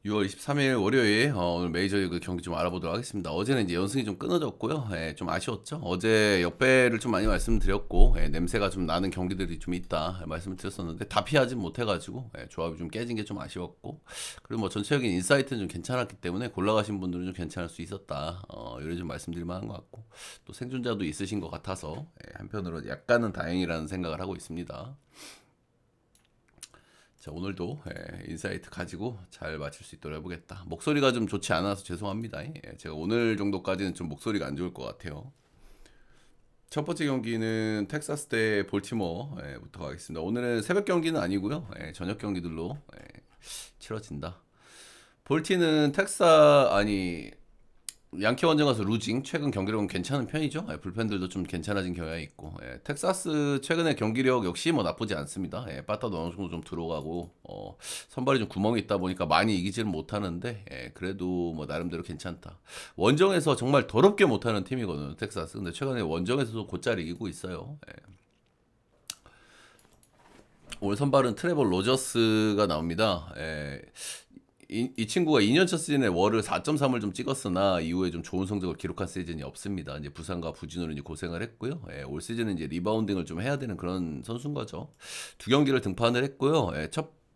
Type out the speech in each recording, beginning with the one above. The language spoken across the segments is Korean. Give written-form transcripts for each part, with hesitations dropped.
6월 23일 월요일 오늘 메이저리그 경기 좀 알아보도록 하겠습니다. 어제는 이제 연승이 좀 끊어졌고요. 좀 아쉬웠죠. 어제 역배를 좀 많이 말씀드렸고 냄새가 좀 나는 경기들이 좀 있다 말씀을 드렸었는데 다 피하진 못해가지고 조합이 좀 깨진 게 좀 아쉬웠고, 그리고 뭐 전체적인 인사이트는 좀 괜찮았기 때문에 골라가신 분들은 좀 괜찮을 수 있었다. 이런 좀 말씀드릴 만한 것 같고, 또 생존자도 있으신 것 같아서 한편으로 약간은 다행이라는 생각을 하고 있습니다. 자, 오늘도 인사이트 가지고 잘 마칠 수 있도록 해보겠다. 목소리가 좀 좋지 않아서 죄송합니다. 제가 오늘 정도까지는 좀 목소리가 안 좋을 것 같아요. 첫 번째 경기는 텍사스 대 볼티모어부터 가겠습니다. 오늘은 새벽 경기는 아니고요. 저녁 경기들로 치러진다. 볼티는 양키 원정 가서 루징, 최근 경기력은 괜찮은 편이죠. 불펜들도 좀 괜찮아진 경향이 있고, 텍사스 최근의 경기력 역시 뭐 나쁘지 않습니다. 빠따도 어느 정도 좀 들어가고, 선발이 좀 구멍이 있다 보니까 많이 이기지는 못하는데, 그래도 뭐 나름대로 괜찮다. 원정에서 정말 더럽게 못하는 팀이거든요, 텍사스. 근데 최근에 원정에서도 곧잘 이기고 있어요. 오늘 선발은 트레버 로저스가 나옵니다. 이 친구가 2년차 시즌에 월을 4.3을 좀 찍었으나 이후에 좀 좋은 성적을 기록한 시즌이 없습니다. 이제 부상과 부진으로 이제 고생을 했고요. 올 시즌은 이제 리바운딩을 좀 해야 되는 그런 선수인 거죠. 두 경기를 등판을 했고요.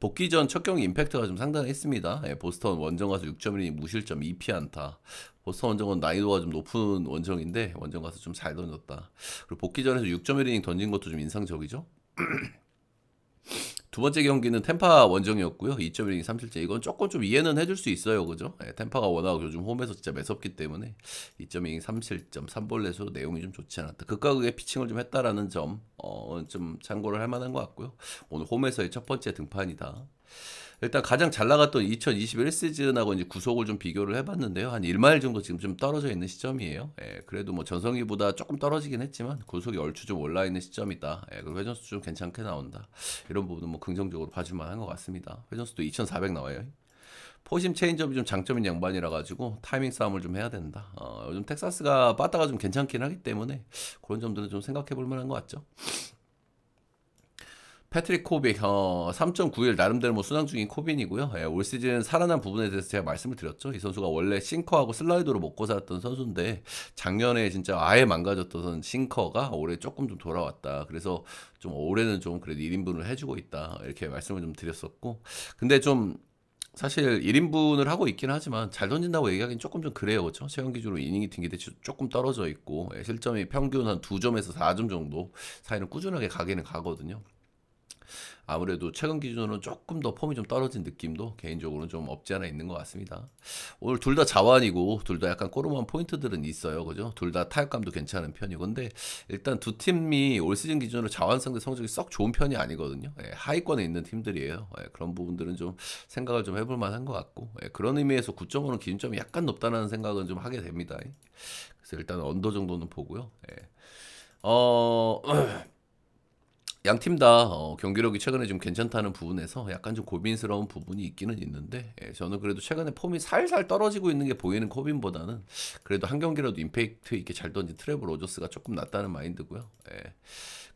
복귀 전 첫 경기 임팩트가 좀 상당했습니다. 보스턴 원정 가서 6.1이닝 무실점 2피안타. 보스턴 원정은 난이도가 좀 높은 원정인데 원정 가서 좀 잘 던졌다. 그리고 복귀 전에서 6.1이닝 던진 것도 좀 인상적이죠. 두 번째 경기는 템파 원정이었고요. 2.1이닝 3실제. 이건 조금 좀 이해는 해줄 수 있어요. 그죠? 템파가 워낙 요즘 홈에서 진짜 매섭기 때문에 2.2이닝 3실점, 3볼넷으로 내용이 좀 좋지 않았다. 극과 극의 피칭을 좀 했다라는 점, 좀 참고를 할 만한 것 같고요. 오늘 홈에서의 첫 번째 등판이다. 일단 가장 잘 나갔던 2021 시즌하고 이제 구속을 좀 비교를 해봤는데요. 한 1마일 정도 지금 좀 떨어져 있는 시점이에요. 그래도 뭐 전성기보다 조금 떨어지긴 했지만 구속이 얼추 좀 올라 있는 시점이다. 그리고 회전수 좀 괜찮게 나온다. 이런 부분은 뭐 긍정적으로 봐줄 만한 것 같습니다. 회전수도 2,400 나와요. 포심 체인지업이 좀 장점인 양반이라 가지고 타이밍 싸움을 좀 해야 된다. 요즘 텍사스가 빠따가 좀 괜찮긴 하기 때문에 그런 점들은 좀 생각해 볼 만한 것 같죠. 패트릭 코빅 3.91 나름대로 뭐 순항 중인 코빈이고요. 올 시즌 살아난 부분에 대해서 제가 말씀을 드렸죠. 이 선수가 원래 싱커하고 슬라이더로 먹고 살았던 선수인데 작년에 진짜 아예 망가졌던 싱커가 올해 조금 좀 돌아왔다. 그래서 좀 올해는 좀 그래도 1인분을 해주고 있다. 이렇게 말씀을 좀 드렸었고, 근데 좀 사실 1인분을 하고 있긴 하지만 잘 던진다고 얘기하기는 조금 좀 그래요. 그렇죠? 최근 기준으로 이닝이 튕기 대치 조금 떨어져 있고, 실점이 평균 한 2점에서 4점 정도 사이는 꾸준하게 가기는 가거든요. 아무래도 최근 기준으로는 조금 더 폼이 좀 떨어진 느낌도 개인적으로는 좀 없지 않아 있는 것 같습니다. 오늘 둘 다 자완이고 둘 다 약간 꼬름한 포인트들은 있어요. 그죠? 둘 다 타격감도 괜찮은 편이고. 근데 일단 두 팀이 올 시즌 기준으로 자완 상대 성적이 썩 좋은 편이 아니거든요. 하위권에 있는 팀들이에요. 그런 부분들은 좀 생각을 좀 해볼 만한 것 같고, 그런 의미에서 9.5는 기준점이 약간 높다는 생각은 좀 하게 됩니다. 그래서 일단 언더 정도는 보고요. 어, 양 팀 다 경기력이 최근에 좀 괜찮다는 부분에서 약간 좀 고민스러운 부분이 있기는 있는데, 저는 그래도 최근에 폼이 살살 떨어지고 있는 게 보이는 코빈보다는 그래도 한 경기라도 임팩트 있게 잘 던진 트레버 로저스가 조금 낫다는 마인드고요.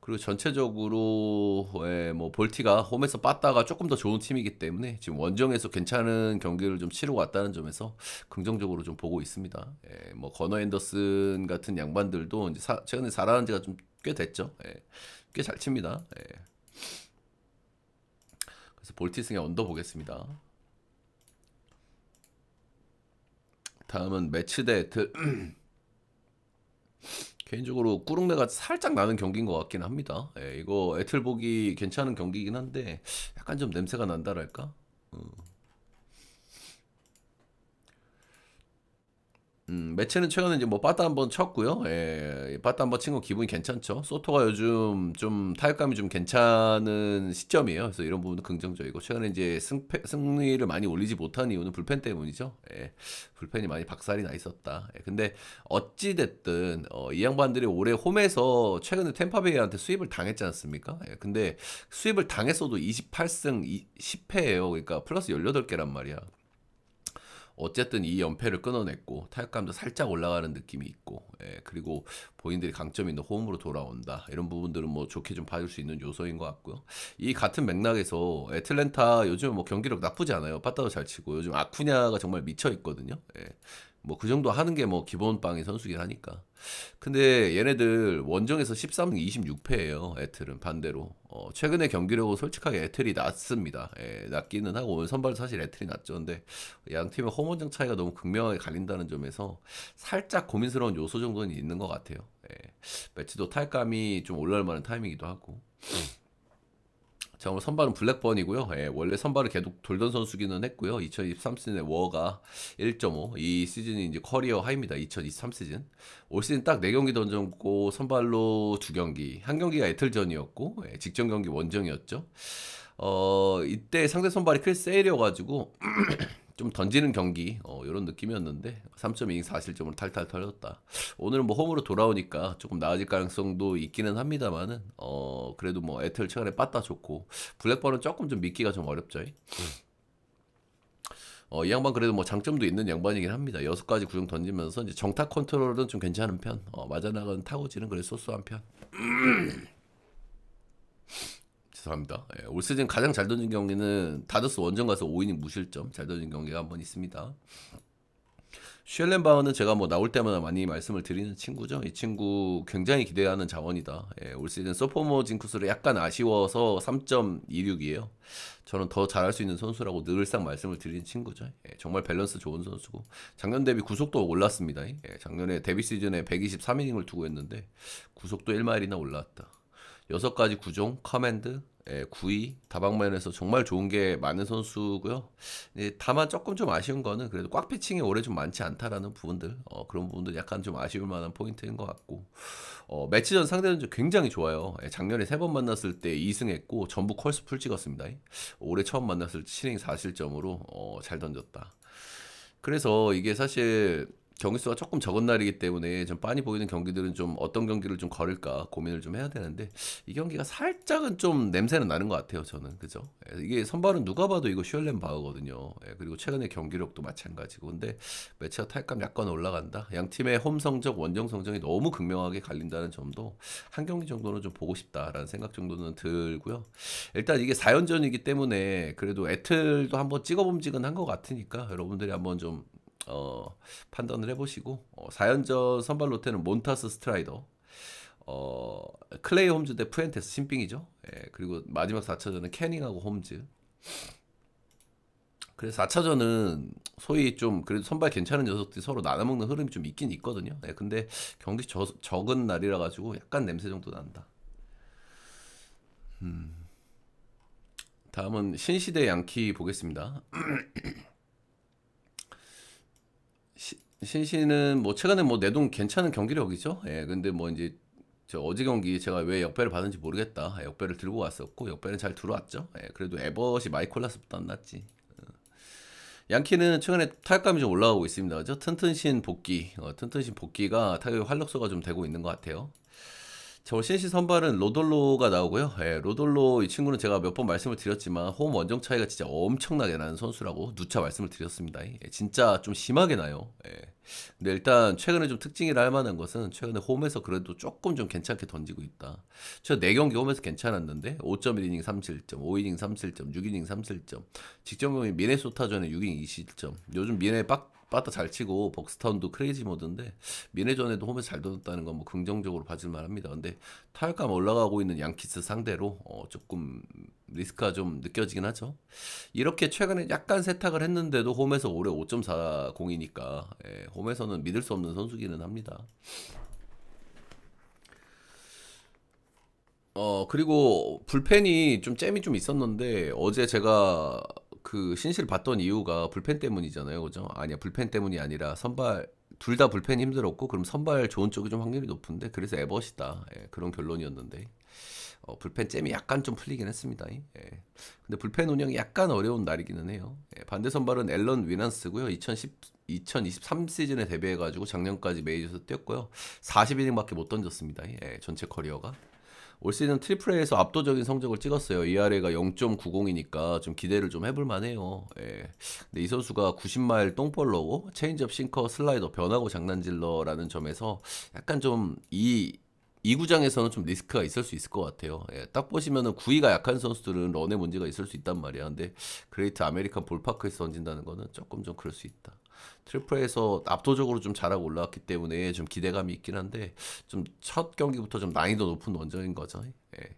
그리고 전체적으로 뭐 볼티가 홈에서 빠따가 조금 더 좋은 팀이기 때문에 지금 원정에서 괜찮은 경기를 좀 치르고 왔다는 점에서 긍정적으로 좀 보고 있습니다. 뭐 거너 앤더슨 같은 양반들도 이제 최근에 잘하는 지가 좀 꽤 됐죠. 꽤 잘 칩니다. 그래서 볼티승의 언더 보겠습니다. 다음은 매치 대 애틀. 개인적으로 꾸릉내가 살짝 나는 경기인 것 같긴 합니다. 이거 애틀 보기 괜찮은 경기이긴 한데 약간 좀 냄새가 난다랄까? 매체는 최근에 이제 뭐 빠따 한번 쳤고요. 빠따 한번 친 거 기분이 괜찮죠. 소토가 요즘 좀 타격감이 좀 괜찮은 시점이에요. 그래서 이런 부분도 긍정적이고, 최근에 이제 승리를 많이 올리지 못한 이유는 불펜 때문이죠. 불펜이 많이 박살이 나 있었다. 근데 어찌 됐든 이 양반들이 올해 홈에서 최근에 템파베이한테 수입을 당했지 않습니까? 근데 수입을 당했어도 28승 10패예요. 그러니까 플러스 18개란 말이야. 어쨌든 이 연패를 끊어냈고 타격감도 살짝 올라가는 느낌이 있고, 그리고 본인들이 강점 있는 홈으로 돌아온다. 이런 부분들은 뭐 좋게 좀 봐줄 수 있는 요소인 것 같고요. 이 같은 맥락에서 애틀랜타 요즘 뭐 경기력 나쁘지 않아요. 빠따도 잘 치고 요즘 아쿠냐가 정말 미쳐 있거든요. 뭐 그 정도 하는 게 뭐 기본 빵의 선수긴 하니까. 근데 얘네들 원정에서 13승 26패예요. 애틀은 반대로. 최근에 경기력은 솔직하게 애틀이 낮습니다. 낮기는 하고 오늘 선발 사실 애틀이 낮죠. 근데 양 팀의 홈 원정 차이가 너무 극명하게 갈린다는 점에서 살짝 고민스러운 요소 정도는 있는 것 같아요. 매치도 타격감이 좀 올라올 만한 타이밍이기도 하고. 자, 오늘 선발은 블랙번이고요. 원래 선발을 계속 돌던 선수기는 했고요. 2023 시즌에 워가 1.5, 이 시즌이 이제 커리어 하이입니다. 2023 시즌. 올 시즌 딱 4경기 던졌고 선발로 2경기, 한 경기가 애틀전이었고, 직전 경기 원정이었죠. 이때 상대 선발이 크리스 세일이어가지고 좀 던지는 경기 이런 느낌이었는데 3.2 4실점으로 탈탈 털렸다. 오늘은 뭐 홈으로 돌아오니까 조금 나아질 가능성도 있기는 합니다만은 그래도 뭐 애틀 최근에 빠따 좋고 블랙번은 조금 좀 믿기가 좀 어렵죠. 이 양반 그래도 뭐 장점도 있는 양반이긴 합니다. 6가지 구종 던지면서 이제 정타 컨트롤은 좀 괜찮은 편, 맞아나가는 타고지는 그래도 소소한 편. 죄송합니다. 올 시즌 가장 잘 던진 경기는 다저스 원정 가서 5이닝 무실점 잘 던진 경기가 한 번 있습니다. 슈엘렌바우는 제가 뭐 나올 때마다 많이 말씀을 드리는 친구죠. 이 친구 굉장히 기대하는 자원이다. 올 시즌 소포모 징크스를 약간 아쉬워서 3.26이에요. 저는 더 잘할 수 있는 선수라고 늘상 말씀을 드리는 친구죠. 정말 밸런스 좋은 선수고 작년 대비 구속도 올랐습니다. 작년에 데뷔 시즌에 123이닝을 두고 했는데 구속도 1마일이나 올라왔다. 6가지 구종, 커맨드, 구위, 다방면에서 정말 좋은 게 많은 선수고요. 다만 조금 좀 아쉬운 거는 그래도 꽉 피칭이 올해 좀 많지 않다라는 부분들, 그런 부분들 약간 좀 아쉬울 만한 포인트인 것 같고, 매치전 상대는 굉장히 좋아요. 작년에 3번 만났을 때 2승했고 전부 컬스 풀 찍었습니다. 올해 처음 만났을 때 7이닝 4실점으로 잘 던졌다. 그래서 이게 사실 경기수가 조금 적은 날이기 때문에 좀 빤히 보이는 경기들은 좀 어떤 경기를 좀 거를까 고민을 좀 해야 되는데 이 경기가 살짝은 좀 냄새는 나는 것 같아요. 저는 그죠? 이게 선발은 누가 봐도 이거 슈얼렌 바우거든요. 그리고 최근에 경기력도 마찬가지고 근데 매치가 타격감 약간 올라간다. 양 팀의 홈 성적, 원정 성적이 너무 극명하게 갈린다는 점도 한 경기 정도는 좀 보고 싶다라는 생각 정도는 들고요. 일단 이게 4연전이기 때문에 그래도 애틀도 한번 찍어봄직은 한 것 같으니까 여러분들이 한번 좀 판단을 해보시고 4연전 선발 로테는 몬타스 스트라이더, 클레이 홈즈 대 푸엔테스 신빙이죠. 그리고 마지막 4차전은 캐닝하고 홈즈. 그래서 4차전은 소위 좀 그래도 선발 괜찮은 녀석들이 서로 나눠먹는 흐름이 좀 있긴 있거든요. 근데 경기 적은 날이라 가지고 약간 냄새 정도 난다. 다음은 신시대 양키 보겠습니다. 신시는 뭐 최근에 뭐 내동 괜찮은 경기력이죠. 근데 뭐 이제 저 어제 경기 제가 왜 역배를 받은지 모르겠다. 역배를 들고 왔었고 역배는 잘 들어왔죠. 그래도 에버시 마이콜라스보다 안 낫지. 양키는 최근에 타격감이 좀 올라가고 있습니다. 그죠? 튼튼신 복귀, 튼튼신 복귀가 타격의 활력소가 좀 되고 있는 것 같아요. 저 신시 선발은 로돌로가 나오고요. 로돌로 이 친구는 제가 몇 번 말씀을 드렸지만 홈 원정 차이가 진짜 엄청나게 나는 선수라고 누차 말씀을 드렸습니다. 진짜 좀 심하게 나요. 근데 일단 최근에 좀 특징이라 할 만한 것은 최근에 홈에서 그래도 조금 좀 괜찮게 던지고 있다. 저 4경기 홈에서 괜찮았는데 5.1이닝 3실점, 5이닝 3실점, 6이닝 3실점. 직전 경기 미네소타전에 6이닝 2실점. 요즘 미네 빠따 잘 치고 벅스타운도 크레이지 모드인데 미네전에도 홈에서 잘 던졌다는 건 뭐 긍정적으로 봐줄 만합니다. 근데 타격감 올라가고 있는 양키스 상대로 조금 리스크가 좀 느껴지긴 하죠. 이렇게 최근에 약간 세탁을 했는데도 홈에서 올해 5.40이니까 홈에서는 믿을 수 없는 선수기는 합니다. 그리고 불펜이 좀 잼이 좀 있었는데 어제 제가 그 신실 봤던 이유가 불펜 때문이잖아요. 그죠? 아니야, 불펜 때문이 아니라 선발 둘 다 불펜이 힘들었고 그럼 선발 좋은 쪽이 좀 확률이 높은데 그래서 에버시다. 그런 결론이었는데 불펜 잼이 약간 좀 풀리긴 했습니다. 근데 불펜 운영이 약간 어려운 날이기는 해요. 반대 선발은 앨런 위난스고요. 2023 시즌에 데뷔해가지고 작년까지 메이저에서 뛰었고요. 40이닝밖에 못 던졌습니다. 전체 커리어가. 올 시즌 트리플A에서 압도적인 성적을 찍었어요. ERA가 0.90이니까 좀 기대를 좀 해볼 만해요. 예. 근데 이 선수가 90마일 똥볼러고 체인지업, 싱커, 슬라이더, 변하고 장난질러라는 점에서 약간 좀 이 구장에서는 좀 리스크가 있을 수 있을 것 같아요. 예, 딱 보시면은 구위가 약한 선수들은 런에 문제가 있을 수 있단 말이야. 근데 그레이트 아메리칸 볼파크에서 던진다는 거는 조금 좀 그럴 수 있다. 트리플에서 압도적으로 좀 잘하고 올라왔기 때문에 좀 기대감이 있긴 한데 좀 첫 경기부터 좀 난이도 높은 원정인 거죠. 예.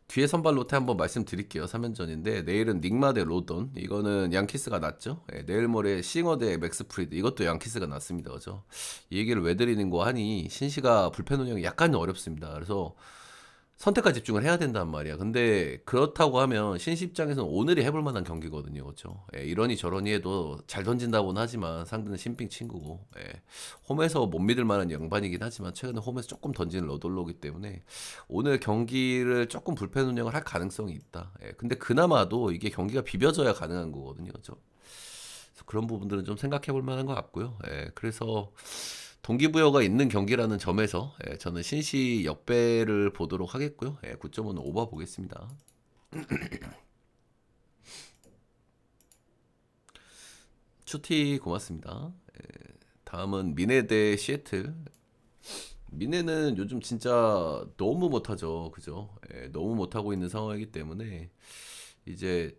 뒤에 선발 로테 한번 말씀드릴게요. 3연전인데 내일은 닉마 대 로던, 이거는 양키스가 났죠. 예, 내일 모레 싱어 대 맥스 프리드, 이것도 양키스가 났습니다. 그죠? 이 얘기를 왜 드리는 거 하니 신시가 불펜 운영이 약간 어렵습니다. 그래서 선택과 집중을 해야 된단 말이야. 근데 그렇다고 하면 신시 입장에서는 오늘이 해볼 만한 경기거든요. 그렇죠? 예, 이러니 저러니 해도 잘 던진다고는 하지만 상대는 신빙 친구고, 예, 홈에서 못 믿을 만한 양반이긴 하지만 최근에 홈에서 조금 던지는 러돌로기 때문에 오늘 경기를 조금 불펜 운영을 할 가능성이 있다. 예, 근데 그나마도 이게 경기가 비벼져야 가능한 거거든요. 그렇죠? 그래서 그런 부분들은 좀 생각해 볼 만한 것 같고요. 예, 그래서 동기부여가 있는 경기라는 점에서 저는 신시 역배를 보도록 하겠고요. 9.5는 오버 보겠습니다. 추티 고맙습니다. 다음은 미네 대 시애틀. 미네는 요즘 진짜 너무 못하죠. 그죠? 너무 못하고 있는 상황이기 때문에 이제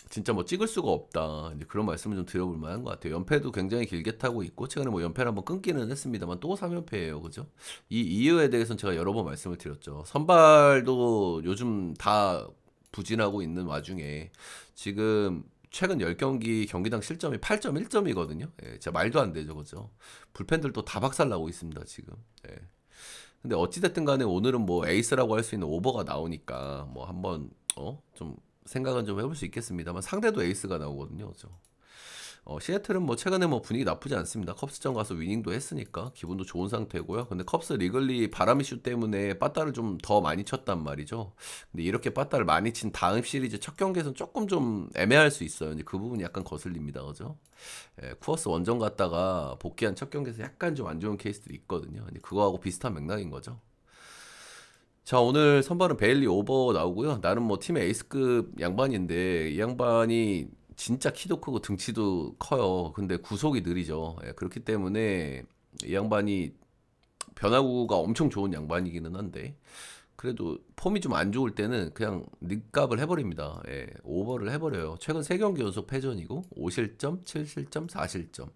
진짜 뭐 찍을 수가 없다. 이제 그런 말씀을 좀 드려볼 만한 것 같아요. 연패도 굉장히 길게 타고 있고 최근에 뭐 연패를 한번 끊기는 했습니다만 또 3연패예요. 그죠? 이 이유에 대해서는 제가 여러 번 말씀을 드렸죠. 선발도 요즘 다 부진하고 있는 와중에 지금 최근 10경기 경기당 실점이 8.1점이거든요. 예, 진짜 말도 안 되죠. 그죠? 불펜들도 다 박살나고 있습니다. 지금. 예. 근데 어찌됐든 간에 오늘은 뭐 에이스라고 할 수 있는 오버가 나오니까 뭐 한번 좀 생각은 좀 해볼 수 있겠습니다만 상대도 에이스가 나오거든요. 그죠? 시애틀은 뭐 최근에 뭐 분위기 나쁘지 않습니다. 컵스전 가서 위닝도 했으니까 기분도 좋은 상태고요. 근데 컵스 리글리 바람 이슈 때문에 빠따를 좀 더 많이 쳤단 말이죠. 근데 이렇게 빠따를 많이 친 다음 시리즈 첫 경기에서는 조금 좀 애매할 수 있어요. 이제 그 부분이 약간 거슬립니다. 그죠? 예, 쿠어스 원정 갔다가 복귀한 첫 경기에서 약간 좀 안 좋은 케이스들이 있거든요. 근데 그거하고 비슷한 맥락인 거죠. 자, 오늘 선발은 베일리 오버 나오고요. 나는 뭐 팀의 에이스급 양반인데 이 양반이 진짜 키도 크고 등치도 커요. 근데 구속이 느리죠. 예, 그렇기 때문에 이 양반이 변화구가 엄청 좋은 양반이기는 한데 그래도 폼이 좀 안 좋을 때는 그냥 닉값을 해버립니다. 예, 오버를 해버려요. 최근 3경기 연속 패전이고 5실점, 7실점, 4실점.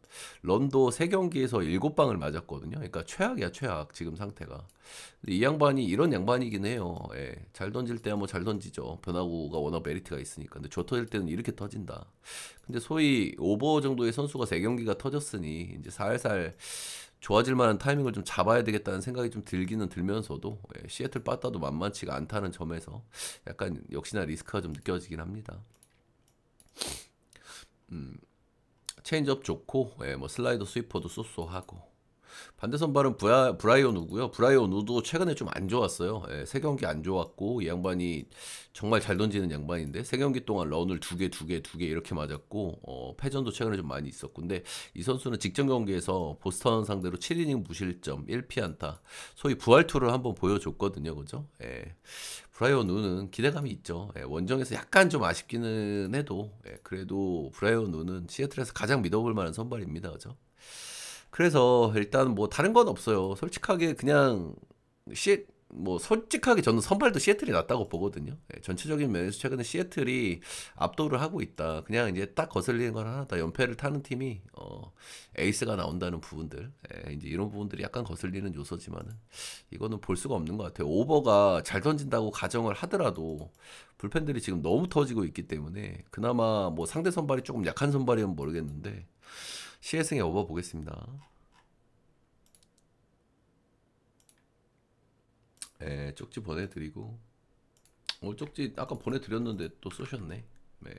런도 3경기에서 7방을 맞았거든요. 그러니까 최악이야, 최악. 지금 상태가. 근데 이 양반이 이런 양반이긴 해요. 예, 잘 던질 때야 뭐 잘 던지죠. 변화구가 워낙 메리트가 있으니까. 근데 조 터질 때는 이렇게 터진다. 근데 소위 오버 정도의 선수가 3경기가 터졌으니 이제 살살 좋아질 만한 타이밍을 좀 잡아야 되겠다는 생각이 좀 들기는 들면서도 시애틀 빠따도 만만치가 않다는 점에서 약간 역시나 리스크가 좀 느껴지긴 합니다. 체인지업 좋고 뭐 슬라이더 스위퍼도 쏘쏘하고 반대 선발은 브라이온 우고요. 브라이온 우도 최근에 좀 안 좋았어요. 예, 세 경기 안 좋았고 이 양반이 정말 잘 던지는 양반인데 세 경기 동안 런을 두 개 이렇게 맞았고 패전도 최근에 좀 많이 있었고 근데 이 선수는 직전 경기에서 보스턴 상대로 7이닝 무실점 1피안타 소위 부활투를 한번 보여줬거든요. 그죠? 예. 브라이온 우는 기대감이 있죠. 예, 원정에서 약간 좀 아쉽기는 해도 그래도 브라이온 우는 시애틀에서 가장 믿어볼 만한 선발입니다. 그죠? 그래서 일단 뭐 다른 건 없어요. 솔직하게 그냥 뭐 솔직하게 저는 선발도 시애틀이 낫다고 보거든요. 예, 전체적인 면에서 최근에 시애틀이 압도를 하고 있다. 그냥 이제 딱 거슬리는 건 하나다. 연패를 타는 팀이 에이스가 나온다는 부분들. 이제 이런 부분들이 약간 거슬리는 요소지만은 이거는 볼 수가 없는 것 같아요. 오버가 잘 던진다고 가정을 하더라도 불펜들이 지금 너무 터지고 있기 때문에 그나마 뭐 상대 선발이 조금 약한 선발이면 모르겠는데 시혜승의 오버 보겠습니다. 쪽지 보내드리고 쪽지 아까 보내드렸는데 또 쏘셨네. 네.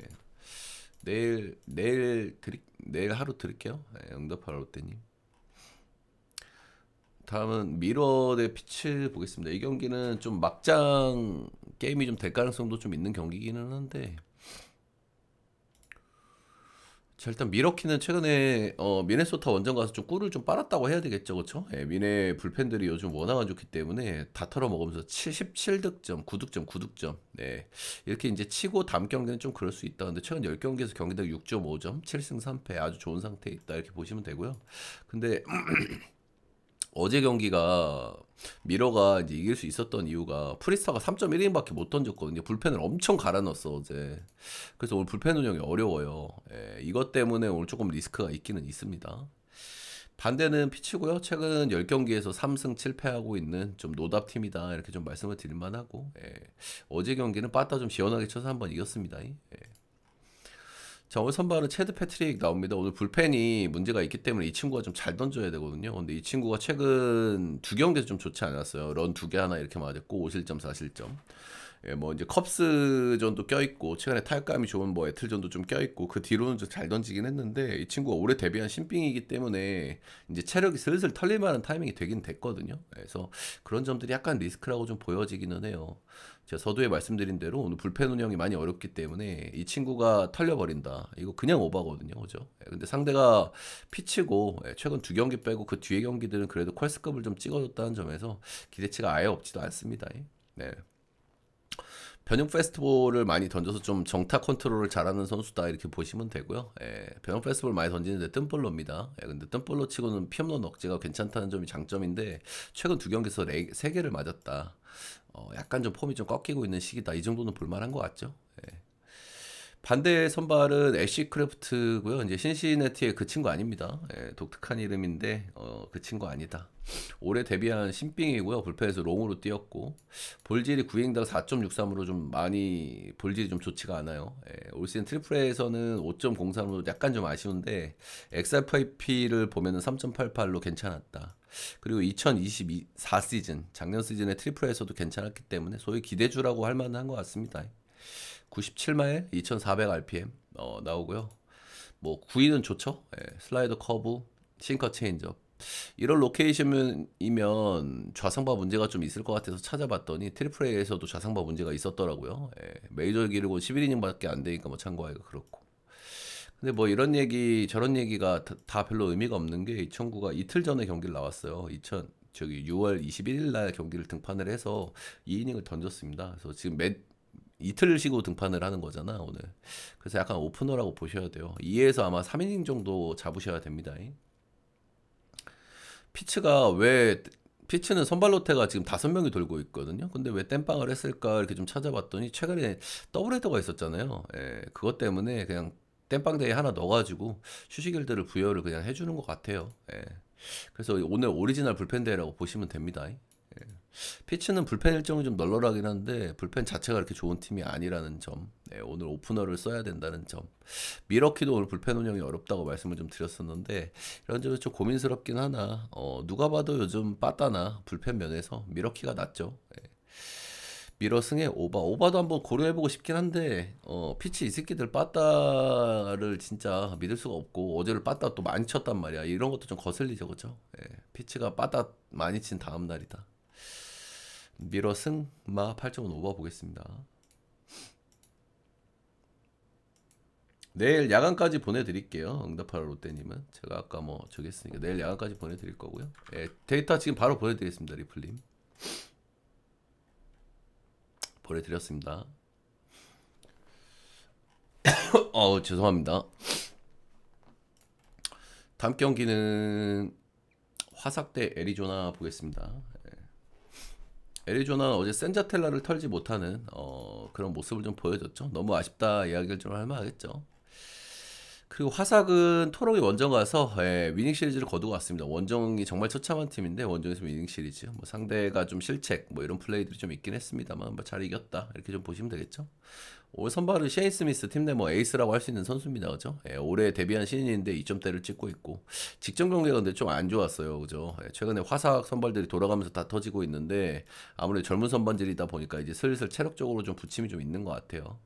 내일 하루 드릴게요. 응답하라 롯데님. 다음은 미러 대 피츠 보겠습니다. 이 경기는 좀 막장 게임이 좀 될 가능성도 좀 있는 경기기는 한데 자, 일단 미러키는 최근에 미네소타 원정 가서 좀 꿀을 좀 빨았다고 해야 되겠죠, 그렇죠? 예, 미네 불펜들이 요즘 워낙 안 좋기 때문에 다 털어먹으면서 17득점, 9득점, 9득점. 네. 이렇게 이제 치고 다음 경기는 좀 그럴 수 있다. 근데 최근 10경기에서 경기당 6.5점, 7승 3패 아주 좋은 상태에 있다 이렇게 보시면 되고요. 근데 어제 경기가 미러가 이제 이길 수 있었던 이유가 프리스타가 3.1이닝밖에 못 던졌거든요. 불펜을 엄청 갈아 넣었어 어제. 그래서 오늘 불펜 운영이 어려워요. 예, 이것 때문에 오늘 조금 리스크가 있기는 있습니다. 반대는 피치고요. 최근 10경기에서 3승 7패하고 있는 좀 노답 팀이다. 이렇게 좀 말씀을 드릴 만하고. 예, 어제 경기는 빠따 좀 시원하게 쳐서 한번 이겼습니다. 예. 자, 오늘 선발은 체드 패트릭 나옵니다. 오늘 불펜이 문제가 있기 때문에 이 친구가 좀 잘 던져야 되거든요. 근데 이 친구가 최근 두 경기에서 좀 좋지 않았어요. 런 두 개 하나 이렇게 맞았고 5실점 4실점. 예, 뭐 이제 컵스전도 껴있고 최근에 타격감이 좋은 뭐 애틀전도 좀 껴있고 그 뒤로는 좀 잘 던지긴 했는데 이 친구가 올해 데뷔한 신빙이기 때문에 이제 체력이 슬슬 털릴 만한 타이밍이 되긴 됐거든요. 그래서 그런 점들이 약간 리스크라고 좀 보여지기는 해요. 제가 서두에 말씀드린 대로 오늘 불펜 운영이 많이 어렵기 때문에 이 친구가 털려버린다. 이거 그냥 오바거든요. 그죠? 근데 상대가 피치고 최근 두 경기 빼고 그 뒤에 경기들은 그래도 퀄스급을 좀 찍어줬다는 점에서 기대치가 아예 없지도 않습니다. 네. 변형 페스티벌을 많이 던져서 좀 정타 컨트롤을 잘하는 선수다 이렇게 보시면 되고요. 변형 페스티벌 많이 던지는데 뜬볼로입니다. 근데 뜬볼로 치고는 피 없는 억제가 괜찮다는 점이 장점인데 최근 두 경기에서 3개를 맞았다. 약간 좀 폼이 좀 꺾이고 있는 시기다. 이 정도는 볼만한 것 같죠. 반대 선발은 애쉬 크래프트고요. 이제 신시내티의 그 친구 아닙니다. 독특한 이름인데 그 친구 아니다. 올해 데뷔한 신빙이고요. 불펜에서 롱으로 뛰었고 볼질이 9인당 4.63으로 좀 많이 볼질이 좀 좋지가 않아요. 올 시즌 트리플에서는 5.03으로 약간 좀 아쉬운데 XRP를 보면은 3.88로 괜찮았다. 그리고 2024 시즌 작년 시즌에 트리플에서도 괜찮았기 때문에 소위 기대주라고 할 만한 것 같습니다. 97마일 2400 RPM 나오고요. 뭐 9위는 좋죠. 슬라이더 커브, 싱커 체인지업. 이런 로케이션이면 좌상바 문제가 좀 있을 것 같아서 찾아봤더니 트리플 A에서도 좌상바 문제가 있었더라고요. 메이저 기르고 11이닝밖에 안 되니까 뭐 참고하기가 그렇고. 근데 뭐 이런 얘기 저런 얘기가 다 별로 의미가 없는 게 이 친구가 이틀 전에 경기를 나왔어요. 6월 21일 날 경기를 등판을 해서 2이닝을 던졌습니다. 그래서 지금 이틀 쉬고 등판을 하는 거잖아 오늘. 그래서 약간 오프너라고 보셔야 돼요. 2에서 아마 3이닝 정도 잡으셔야 됩니다. 피츠가 왜 피츠는 선발 로테가 지금 5명이 돌고 있거든요. 근데 왜 땜빵을 했을까 이렇게 좀 찾아봤더니 최근에 더블헤더가 있었잖아요. 그것 때문에 그냥 땜빵 대회 하나 넣어가지고 휴식일들을 부여를 그냥 해주는 것 같아요. 그래서 오늘 오리지널 불펜 대회라고 보시면 됩니다. 피츠는 불펜 일정이 좀 널널하긴 한데 불펜 자체가 그렇게 좋은 팀이 아니라는 점. 오늘 오프너를 써야 된다는 점. 미러키도 오늘 불펜 운영이 어렵다고 말씀을 좀 드렸었는데 이런 점이 좀 고민스럽긴 하나. 누가 봐도 요즘 빠따나 불펜 면에서 미러키가 낫죠. 미러 승에 오바도 한번 고려해보고 싶긴 한데 피치 이 새끼들 빠따를 진짜 믿을 수가 없고 어제를 빠따 또 많이 쳤단 말이야. 이런 것도 좀 거슬리죠, 그죠? 피치가 빠따 많이 친 다음 날이다. 미러 승마 8.5 오버 보겠습니다. 내일 야간까지 보내드릴게요. 응답하라 롯데님은 제가 아까 뭐 저기 했으니까 내일 야간까지 보내드릴 거고요. 데이터 지금 바로 보내드리겠습니다. 리플님 보내드렸습니다. 죄송합니다. 다음 경기는 화삭 대 애리조나 보겠습니다. 애리조나는 어제 센자텔라를 털지 못하는 그런 모습을 좀 보여줬죠. 너무 아쉽다 이야기를 좀 할 만하겠죠. 그리고 화삭은 토록이 원정 가서 위닝 시리즈를 거두고 왔습니다. 원정이 정말 처참한 팀인데 원정에서 위닝 시리즈. 뭐 상대가 좀 실책 뭐 이런 플레이들이 좀 있긴 했습니다만 뭐 잘 이겼다 이렇게 좀 보시면 되겠죠. 올 선발은 셰인 스미스 팀 내 뭐 에이스라고 할 수 있는 선수입니다. 그죠? 올해 데뷔한 신인인데 2점대를 찍고 있고 직전 경기가 근데 좀 안 좋았어요. 그죠? 최근에 화삭 선발들이 돌아가면서 다 터지고 있는데 아무래도 젊은 선발들이다 보니까 이제 슬슬 체력적으로 좀 부침이 좀 있는 것 같아요.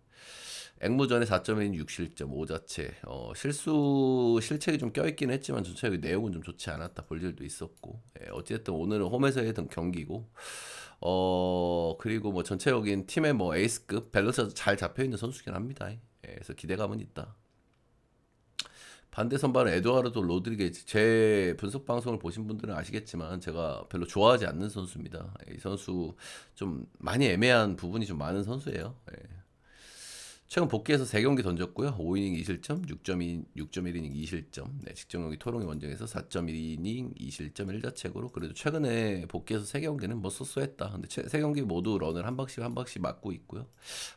앵무전에 4.1 6실점 5자체 실책이 좀 껴있긴 했지만 전체적인 내용은 좀 좋지 않았다. 볼일도 있었고 어쨌든 오늘은 홈에서 했던 경기고 그리고 뭐 전체적인 팀의 뭐 에이스급 밸런스가 잘 잡혀있는 선수긴 합니다. 그래서 기대감은 있다. 반대 선발은 에드와르도 로드리게즈. 제 분석 방송을 보신 분들은 아시겠지만 제가 별로 좋아하지 않는 선수입니다. 이 선수 좀 많이 애매한 부분이 좀 많은 선수예요. 예. 최근 복귀해서 3경기 던졌고요. 5이닝 2실점, 6.1이닝 2실점. 네, 직전경기 토롱의 원정에서 4.1이닝 2실점 1자책으로 그래도 최근에 복귀해서 3경기는 뭐 쏘쏘했다. 근데 3경기 모두 런을 한 방씩 맞고 있고요.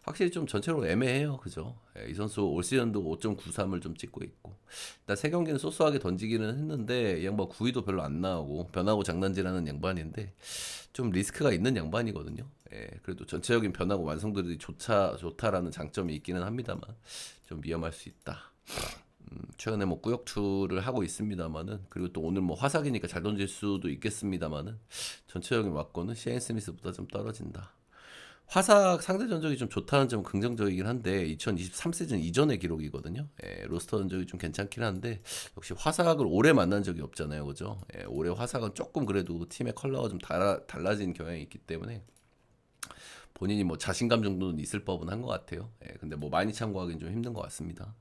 확실히 좀 전체적으로 애매해요. 그죠? 이 선수 올 시즌도 5.93을 좀 찍고 있고. 일단 3경기는 쏘쏘하게 던지기는 했는데 이 양반 구위도 별로 안 나오고 변하고 장난질하는 양반인데 좀 리스크가 있는 양반이거든요. 예, 그래도 전체적인 변화고 완성도들이 좋다라는 장점이 있기는 합니다만 좀 위험할 수 있다. 최근에 뭐 꾸역투를 하고 있습니다만은 그리고 또 오늘 뭐 화삭이니까 잘 던질 수도 있겠습니다만은 전체적인 왁구는 시앤 스미스보다 좀 떨어진다. 화삭 상대 전적이 좀 좋다는 점은 긍정적이긴 한데 2023 시즌 이전의 기록이거든요. 예, 로스터 전적이 좀 괜찮긴 한데 역시 화삭을 오래 만난 적이 없잖아요, 그죠? 예, 올해 화삭은 조금 그래도 팀의 컬러가 좀 달라진 경향이 있기 때문에 본인이 뭐 자신감 정도는 있을 법은 한 것 같아요. 예, 근데 뭐 많이 참고하기는 좀 힘든 것 같습니다.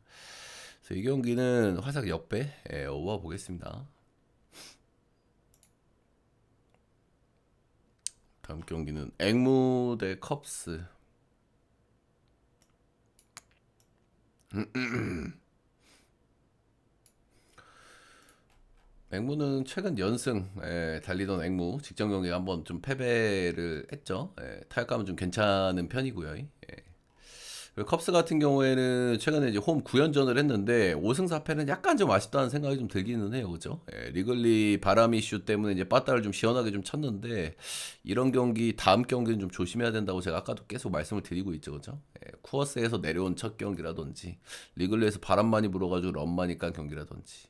그래서 이 경기는 화삭 역배 오버 보겠습니다. 다음 경기는 앵무 대 컵스. 앵무는 최근 연승 달리던 앵무 직전 경기에 한번 좀 패배를 했죠. 타격감은 좀 괜찮은 편이고요. 그리고 컵스 같은 경우에는 최근에 이제 홈 9연전을 했는데 5승 4패는 약간 좀 아쉽다는 생각이 좀 들기는 해요. 그죠? 리글리 바람 이슈 때문에 이제 빠따를 좀 시원하게 좀 쳤는데 이런 경기 다음 경기는 좀 조심해야 된다고 제가 아까도 계속 말씀을 드리고 있죠. 그죠? 쿠어스에서 내려온 첫 경기라든지 리글리에서 바람 많이 불어가지고 런 많이 깐 경기라든지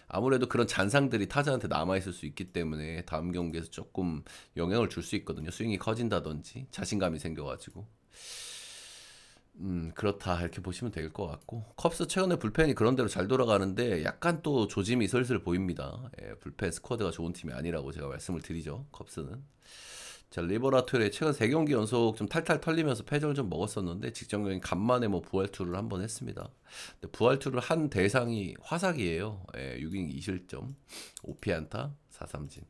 아무래도 그런 잔상들이 타자한테 남아있을 수 있기 때문에 다음 경기에서 조금 영향을 줄 수 있거든요. 스윙이 커진다든지 자신감이 생겨가지고 그렇다 이렇게 보시면 될 것 같고 컵스 최근에 불펜이 그런 대로 잘 돌아가는데 약간 또 조짐이 슬슬 보입니다. 불펜 스쿼드가 좋은 팀이 아니라고 제가 말씀을 드리죠. 컵스는 자 리버라토리 최근 3경기 연속 좀 탈탈 털리면서 패전을 좀 먹었었는데 직전경기 간만에 뭐 부활투를 한번 했습니다. 근데 부활투를 한 대상이 화삭이에요. 6이닝 2실점 5피안타 4삼진.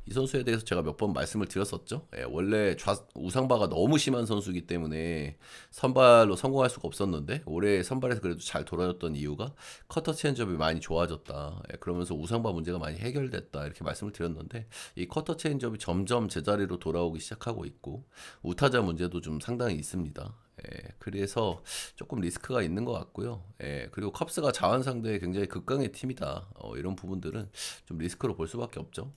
이 선수에 대해서 제가 몇 번 말씀을 드렸었죠. 원래 우상바가 너무 심한 선수이기 때문에 선발로 성공할 수가 없었는데 올해 선발에서 그래도 잘 돌아줬던 이유가 커터 체인지업이 많이 좋아졌다. 그러면서 우상바 문제가 많이 해결됐다. 이렇게 말씀을 드렸는데 이 커터 체인지업이 점점 제자리로 돌아오기 시작하고 있고 우타자 문제도 좀 상당히 있습니다. 그래서 조금 리스크가 있는 것 같고요. 그리고 컵스가 자완 상대에 굉장히 극강의 팀이다. 이런 부분들은 좀 리스크로 볼 수밖에 없죠.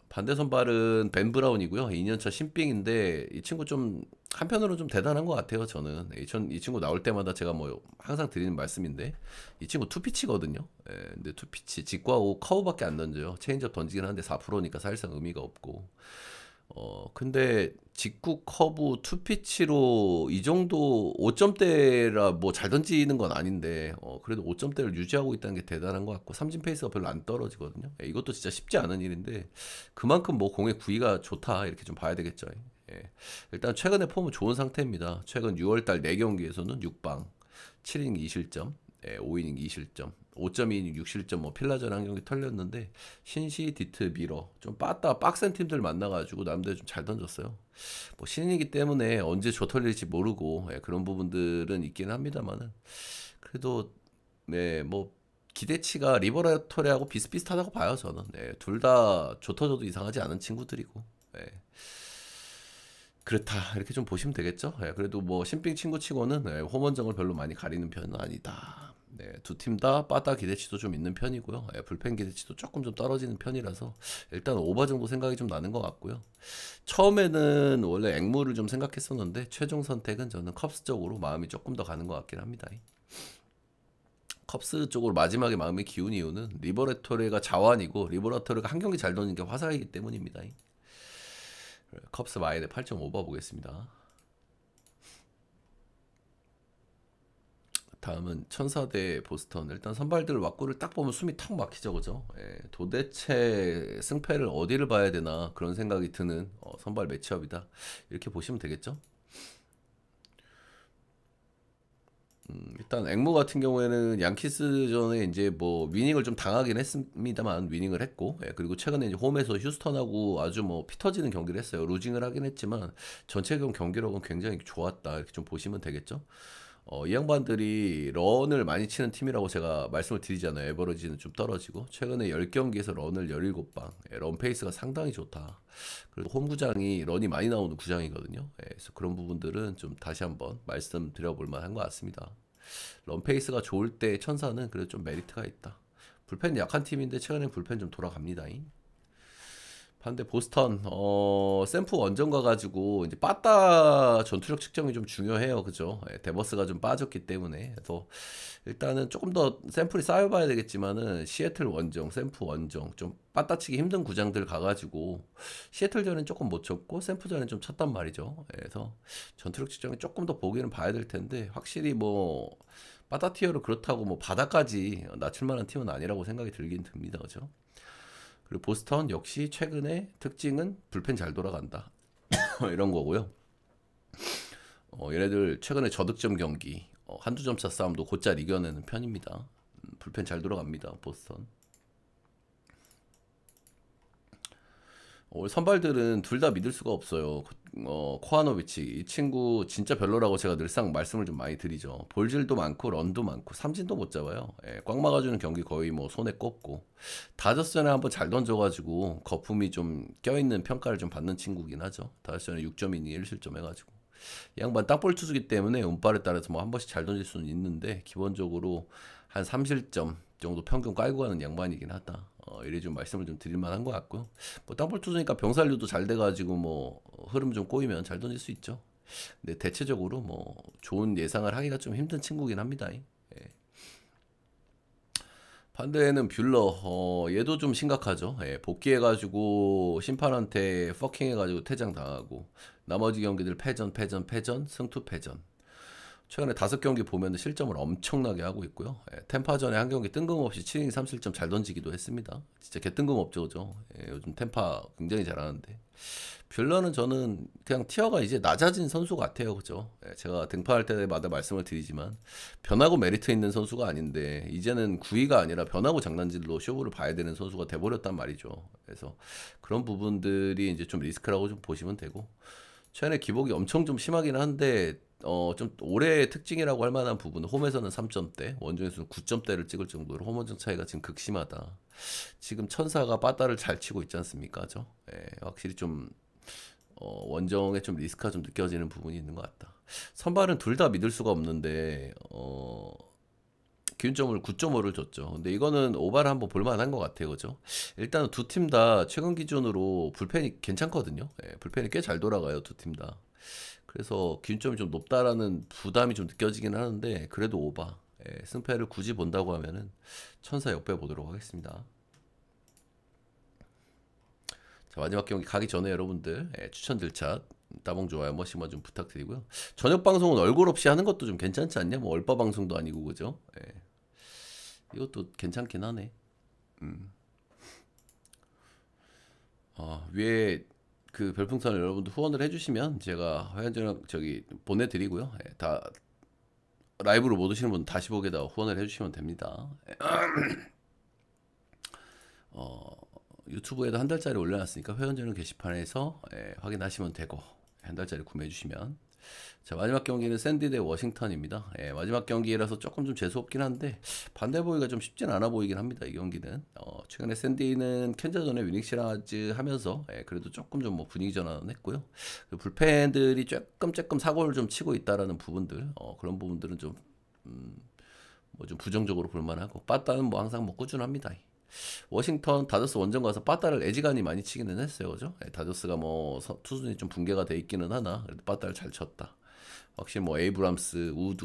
반대 선발은 벤 브라운이고요. 2년차 신빙인데 이 친구 좀 한편으로 좀 대단한 것 같아요. 저는 이 친구 나올 때마다 제가 뭐 항상 드리는 말씀인데 이 친구 투피치거든요. 근데 투피치 직구하고 커브밖에 안 던져요. 체인지업 던지긴 하는데 4%니까 사실상 의미가 없고 근데 직구 커브 투피치로 이 정도 5점대라 뭐 잘 던지는 건 아닌데 그래도 5점대를 유지하고 있다는 게 대단한 것 같고 삼진 페이스가 별로 안 떨어지거든요. 이것도 진짜 쉽지 않은 일인데 그만큼 뭐 공의 구위가 좋다 이렇게 좀 봐야 되겠죠. 일단 최근에 폼은 좋은 상태입니다. 최근 6월달 4경기에서는 6방 7이닝 2실점 5이닝 2실점 5.2이닝 6실점 뭐 필라전 한 경기 털렸는데 신시 디트 미러 좀 빠따 빡센 팀들 만나가지고 남들 좀 잘 던졌어요. 뭐 신인이기 때문에 언제 조 털릴지 모르고 그런 부분들은 있긴 합니다만은 그래도 뭐 기대치가 리버라토리하고 비슷비슷하다고 봐요 저는. 둘 다 조 터져도 이상하지 않은 친구들이고 그렇다 이렇게 좀 보시면 되겠죠. 그래도 뭐 신빙 친구치고는 홈원정을 별로 많이 가리는 편은 아니다. 두 팀 다 빠따 기대치도 좀 있는 편이고요. 불펜 기대치도 조금 좀 떨어지는 편이라서 일단 오버 정도 생각이 좀 나는 것 같고요. 처음에는 원래 앵무를 좀 생각했었는데 최종 선택은 저는 컵스 쪽으로 마음이 조금 더 가는 것 같긴 합니다. 컵스 쪽으로 마지막에 마음이 기운 이유는 리버라토리가 자완이고 리버라토리가 한 경기 잘 던진 게 화살이기 때문입니다. 컵스 마이너스 8.5바 보겠습니다. 다음은 천사 대 보스턴. 일단 선발들 왁구를 딱 보면 숨이 탁 막히죠, 그죠? 도대체 승패를 어디를 봐야 되나 그런 생각이 드는 선발 매치업이다. 이렇게 보시면 되겠죠? 일단 앵무 같은 경우에는 양키스전에 이제 뭐 위닝을 좀 당하긴 했습니다만 위닝을 했고, 예, 그리고 최근에 이제 홈에서 휴스턴하고 아주 뭐 피 터지는 경기를 했어요. 루징을 하긴 했지만 전체적인 경기력은 굉장히 좋았다 이렇게 좀 보시면 되겠죠. 이 양반들이 런을 많이 치는 팀이라고 제가 말씀을 드리잖아요. 에버리지는 좀 떨어지고 최근에 10경기에서 런을 17방, 예, 런 페이스가 상당히 좋다. 그리고 홈구장이 런이 많이 나오는 구장이거든요. 예, 그래서 그런 부분들은 좀 다시 한번 말씀드려볼 만한 것 같습니다. 런 페이스가 좋을 때 천사는 그래도 좀 메리트가 있다. 불펜 약한 팀인데 최근에 불펜 좀 돌아갑니다. 반대 보스턴 샘프 원정 가가지고 이제 빠따 전투력 측정이 좀 중요해요, 그죠? 예, 데버스가 좀 빠졌기 때문에 그래서 일단은 조금 더 샘플이 쌓여봐야 되겠지만은 시애틀 원정, 샘프 원정 좀 빠따치기 힘든 구장들 가가지고 시애틀전은 조금 못 쳤고 샘프전은 좀 쳤단 말이죠. 예, 그래서 전투력 측정이 조금 더 보기는 봐야 될 텐데 확실히 뭐 빠따 티어로 그렇다고 뭐 바닥까지 낮출 만한 팀은 아니라고 생각이 들긴 듭니다, 그죠? 그리고 보스턴 역시 최근에 특징은 불펜 잘 돌아간다 이런 거고요. 얘네들 최근에 저득점 경기 한두 점 차 싸움도 곧잘 이겨내는 편입니다. 불펜 잘 돌아갑니다. 보스턴. 선발들은 둘 다 믿을 수가 없어요. 코아노비치 이 친구 진짜 별로라고 제가 늘상 말씀을 좀 많이 드리죠. 볼질도 많고 런도 많고 삼진도 못 잡아요. 예, 꽉 막아주는 경기 거의 뭐 손에 꼽고 다저스전에 한번 잘 던져가지고 거품이 좀 껴있는 평가를 좀 받는 친구긴 하죠. 다저스전에 6점이니 1실점 해가지고 이 양반 땅볼 투수기 때문에 운빨에 따라서 뭐 한 번씩 잘 던질 수는 있는데 기본적으로 한 3실점 정도 평균 깔고 가는 양반이긴 하다. 이래 좀 말씀을 좀 드릴 만한 것 같고요. 뭐 땅볼 투수니까 병살류도 잘 돼가지고 뭐 흐름 좀 꼬이면 잘 던질 수 있죠. 근데 대체적으로 뭐 좋은 예상을 하기가 좀 힘든 친구긴 합니다. 예. 반대에는 뷰러, 얘도 좀 심각하죠. 예, 복귀해가지고 심판한테 퍼킹해가지고 퇴장 당하고 나머지 경기들 패전, 승투 패전. 최근에 5경기 보면 실점을 엄청나게 하고 있고요. 예, 템파전에 한 경기 뜬금없이 7이닝 3실점 잘 던지기도 했습니다. 진짜 개 뜬금없죠, 그죠? 예, 요즘 템파 굉장히 잘하는데. 뷰러는 저는 그냥 티어가 이제 낮아진 선수 같아요, 그죠? 예, 제가 등판할 때마다 말씀을 드리지만 변하고 메리트 있는 선수가 아닌데 이제는 구위가 아니라 변하고 장난질로 쇼부를 봐야 되는 선수가 돼버렸단 말이죠. 그래서 그런 부분들이 이제 좀 리스크라고 좀 보시면 되고 최근에 기복이 엄청 좀 심하긴 한데 좀 올해의 특징이라고 할 만한 부분은 홈에서는 3점대, 원정에서는 9점대를 찍을 정도로 홈 원정 차이가 지금 극심하다. 지금 천사가 빠따를 잘 치고 있지 않습니까? 죠? 예, 확실히 좀 원정에 좀 리스크가 좀 느껴지는 부분이 있는 것 같다. 선발은 둘 다 믿을 수가 없는데 기준점을 9.5를 줬죠. 근데 이거는 오바를 한번 볼만한 것 같아요, 그죠? 일단 두 팀 다 최근 기준으로 불펜이 괜찮거든요. 예, 불펜이 꽤 잘 돌아가요, 두 팀 다. 그래서 기준점이 좀 높다라는 부담이 좀 느껴지긴 하는데 그래도 오바. 예, 승패를 굳이 본다고 하면은 천사 역배 보도록 하겠습니다. 자, 마지막 경기 가기 전에 여러분들 추천 들차 따봉 좋아요 한 번씩만 좀 부탁드리고요. 저녁 방송은 얼굴 없이 하는 것도 좀 괜찮지 않냐? 뭐 얼빠 방송도 아니고 그죠? 예. 이것도 괜찮긴 하네. 위에 그 별풍선을 여러분들 후원을 해주시면 제가 회원전 저기 보내드리고요. 예, 다 라이브로 못 오시는 분 다시 보게다 후원을 해주시면 됩니다. 유튜브에도 한 달짜리 올려놨으니까 회원전용 게시판에서 확인하시면 되고 한 달짜리 구매해 주시면. 자, 마지막 경기는 샌디 대 워싱턴입니다. 마지막 경기라서 조금 좀 재수없긴 한데 반대 보기가 좀 쉽진 않아 보이긴 합니다. 이 경기는 최근에 샌디는 캔자전에 위닝 시라즈 하면서 그래도 조금 좀 뭐 분위기 전환을 했고요. 불펜들이 조금 사고를 좀 치고 있다라는 부분들 그런 부분들은 좀 뭐 좀 부정적으로 볼만하고 빠따는 뭐 항상 뭐 꾸준합니다. 워싱턴 다저스 원정 가서 빠따를 애지간히 많이 치기는 했어요, 그죠? 다저스가 뭐 투수진이 좀 붕괴가 돼 있기는 하나 그래도 빠따를 잘 쳤다. 확실히 뭐 에이브람스, 우드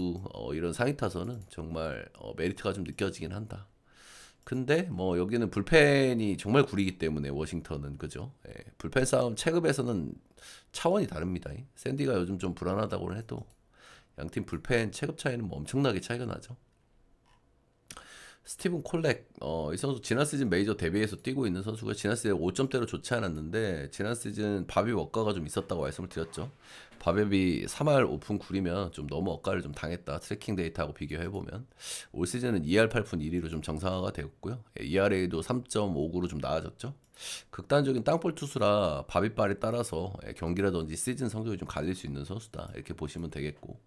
이런 상위 타선은 정말 메리트가 좀 느껴지긴 한다. 근데 뭐 여기는 불펜이 정말 구리기 때문에 워싱턴은 그죠? 불펜 싸움 체급에서는 차원이 다릅니다. 샌디가 요즘 좀 불안하다고는 해도 양팀 불펜 체급 차이는 뭐 엄청나게 차이가 나죠. 스티븐 콜렉, 이 선수 지난 시즌 메이저 데뷔해서 뛰고 있는 선수가 지난 시즌 5점대로 좋지 않았는데 지난 시즌 바비 워커가 좀 있었다고 말씀을 드렸죠. 바베비 3할 오픈 굴이면 좀 너무 억가를 좀 당했다. 트래킹 데이터하고 비교해보면 올 시즌은 2할 8푼 1리로 좀 정상화가 되었고요. ERA도 3.59로 좀 나아졌죠. 극단적인 땅볼 투수라 바비빨에 따라서 경기라든지 시즌 성적이 좀 갈릴 수 있는 선수다. 이렇게 보시면 되겠고,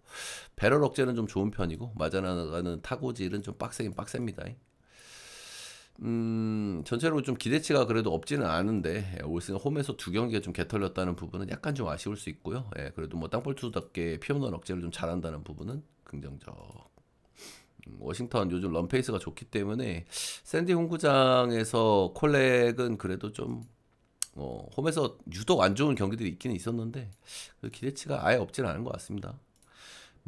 배럴 억제는 좀 좋은 편이고 맞아나가는 타고질은 좀 빡세긴 빡셉니다. 전체로 좀 기대치가 그래도 없지는 않은데 올 시즌 홈에서 두 경기가 좀 개털렸다는 부분은 약간 좀 아쉬울 수 있고요. 그래도 뭐 땅볼 투수답게 피홈런 억제를 좀 잘한다는 부분은 긍정적. 워싱턴 요즘 런페이스가 좋기 때문에 샌디 홈구장에서 콜렉은 그래도 좀 홈에서 유독 안 좋은 경기들이 있기는 있었는데 그 기대치가 아예 없지는 않은 것 같습니다.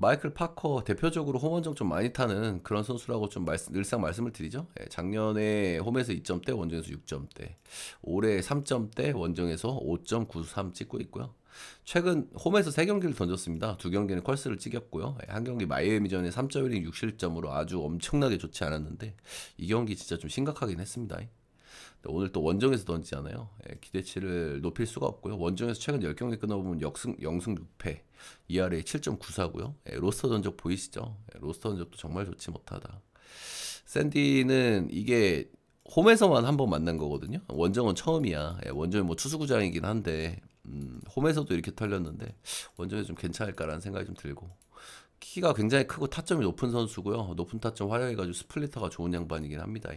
마이클 파커 대표적으로 홈원정 좀 많이 타는 그런 선수라고 좀 늘상 말씀을 드리죠. 작년에 홈에서 2점대, 원정에서 6점대, 올해 3점대, 원정에서 5.93 찍고 있고요. 최근 홈에서 3경기를 던졌습니다. 2경기는 컬스를 찍었고요. 한 경기 마이애미전에 3.1인 6실점으로 아주 엄청나게 좋지 않았는데 이 경기 진짜 좀 심각하긴 했습니다. 오늘 또 원정에서 던지잖아요. 기대치를 높일 수가 없고요. 원정에서 최근 10경기 끊어보면 영승 6패, ERA 7.94고요. 로스터 전적 보이시죠? 로스터 전적도 정말 좋지 못하다. 샌디는 이게 홈에서만 한 번 만난 거거든요. 원정은 처음이야. 원정이 뭐 투수구장이긴 한데 홈에서도 이렇게 털렸는데 원정이 좀 괜찮을까라는 생각이 좀 들고, 키가 굉장히 크고 타점이 높은 선수고요. 높은 타점 활용해가지고 스플리터가 좋은 양반이긴 합니다.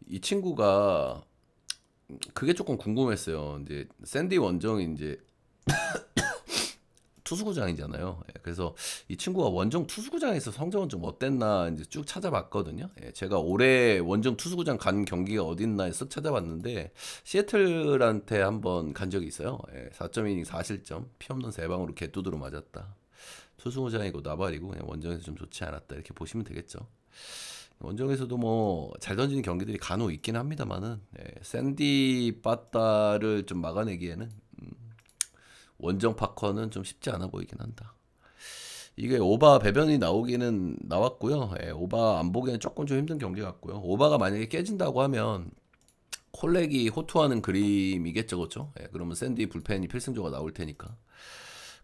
이 친구가 그게 조금 궁금했어요. 이제 샌디 원정이 이제 투수구장이잖아요. 그래서 이 친구가 원정 투수구장에서 성적은 좀 어땠나 이제 쭉 찾아봤거든요. 제가 올해 원정 투수구장 간 경기가 어딨나 해서 찾아봤는데 시애틀한테 한번 간 적이 있어요. 4.2이닝 4실점, 피없는 3방으로 개뚜드로 맞았다. 투수구장이고 나발이고 그냥 원정에서 좀 좋지 않았다. 이렇게 보시면 되겠죠. 원정에서도 뭐 잘 던지는 경기들이 간혹 있긴 합니다만은 샌디 빠따를 좀 막아내기에는 원정 파커는 좀 쉽지 않아 보이긴 한다. 이게 오바 배변이 나오기는 나왔고요. 오바 안 보기에는 조금 좀 힘든 경기 같고요. 오바가 만약에 깨진다고 하면 콜렉이 호투하는 그림이겠죠, 그렇죠? 그러면 샌디 불펜이 필승조가 나올 테니까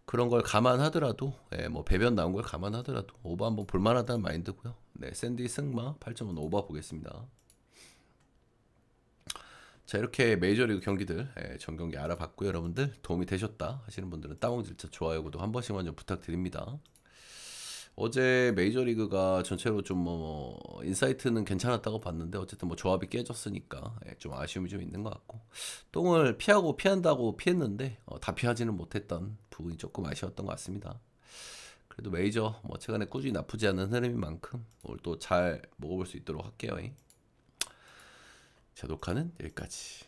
그런 걸 감안하더라도, 뭐 배변 나온 걸 감안하더라도 오바 한번 볼만하다는 마인드고요. 네, 샌디 승마 8.5 오바 보겠습니다. 자, 이렇게 메이저리그 경기들 전 경기 알아봤고요. 여러분들 도움이 되셨다 하시는 분들은 따봉질차 좋아요 구독 한 번씩만 좀 부탁드립니다. 어제 메이저리그가 전체로 좀 뭐 인사이트는 괜찮았다고 봤는데 어쨌든 뭐 조합이 깨졌으니까 좀 아쉬움이 좀 있는 것 같고, 똥을 피하고 피한다고 피했는데 다 피하지는 못했던 부분이 조금 아쉬웠던 것 같습니다. 그래도 메이저 뭐 최근에 꾸준히 나쁘지 않은 흐름인 만큼 오늘 또 잘 먹어볼 수 있도록 할게요. 제 녹화는 여기까지.